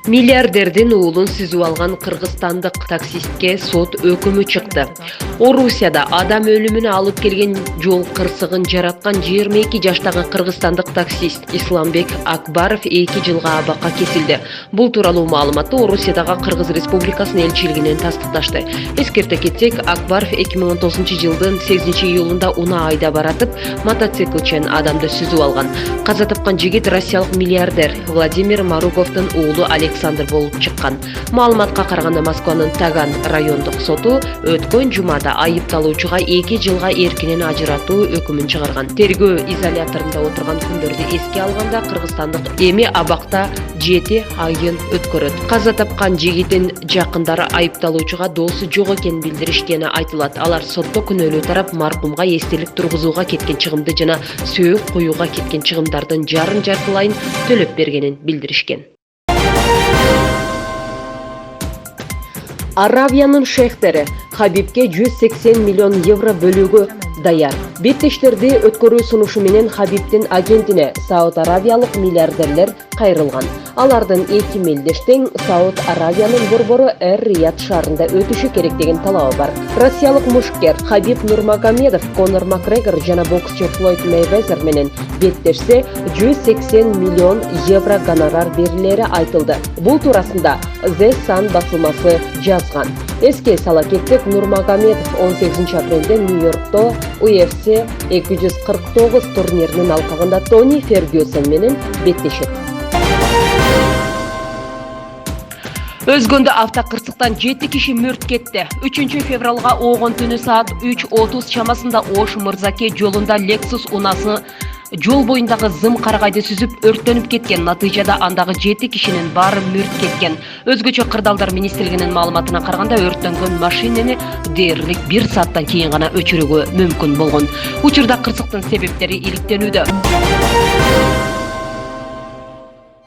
Миллиардердин уулун сүзүп алган кыргызстандык таксистке сот өкүмү чыкты. Орусияда адам өлүмүнө алып келген жол кырсыгын жараткан 22 жаштагы кыргызстандык таксист Исламбек Акбаров 2 жылга абакка кесилди. Бул тууралуу маалыматты Орусиядагы Кыргыз Республикасынын элчилигинен тастыкташты. Эскерте кетсек, Акбаров 2019 жылдын 8-июлунда унаа айда баратып, мотоциклчен адамды сүзүп алган. Каза тапкан жигит россиялык миллиардер Владимир Маруковдун уулу Александр болуп чыккан. Маалыматка караганда Москванын Таган райондук соту өткөн жумада айыпталуучуга 2 жылга эркинен ажыратуу өкүмүн чыгарган. Тергөө изоляторунда отурган күндөрдү эске алганда кыргызстандык эми абакта 7 айын өткөрөт. Каза тапкан жигиттин жакындары айыпталуучуга доосу жок экенин билдиришкени айтылат. Алар сотто күнөөлүү тарап маркумга эстелик тургузууга кеткен чыгымды жана сөөк куюуга кеткен чыгымдардын жартылайын төлөп бергенин билдиришкен. Аравиянын шейхтери Хабибке 180 миллион евро бөлүүгө даяр. Беттештерди өткөрүү сунушу менен Хабибдин агентине Сауд Аравиялык миллиардерлер кайрылган. Алардын 2 мелдештең Сауд Аравиянын борбору Эр-Рияд шаарында өтүшү керек деген талабы бар. Россиялык мушкер Хабиб Нурмагомедов Конор Макгрегор жана боксчу Флойд Мейвезер менен беттешсе 180 миллион евро гонорар берилери айтылды. Бул туурасында The Sun басылмасы жазган. Эске сала кетсек, Нурмагомедов 18 апрелде Нью-Йоркто UFC 249 турниринин алкагында Тони Фергюсон менен беттешет. Өзгөндө автокырсыктан 7 киши мөрт кетти. 3 февралга оогон түнү саат 3:30 чамасында Ош Мырзаке жолунда Lexus унасы жол боюндагы зым карагайды сүзүп өрттөнүп кеткен. Натыйжада андагы 7 кишинин баары мөрт кеткен. Өзгөчө Кырдаалдар министрлигинин маалыматына караганда өрттөнгөн машинени дээрлик 1 сааттан кийин гана өчүрүүгө мүмкүн болгон. Учурда кырсыктын себептери иликтенүүдө.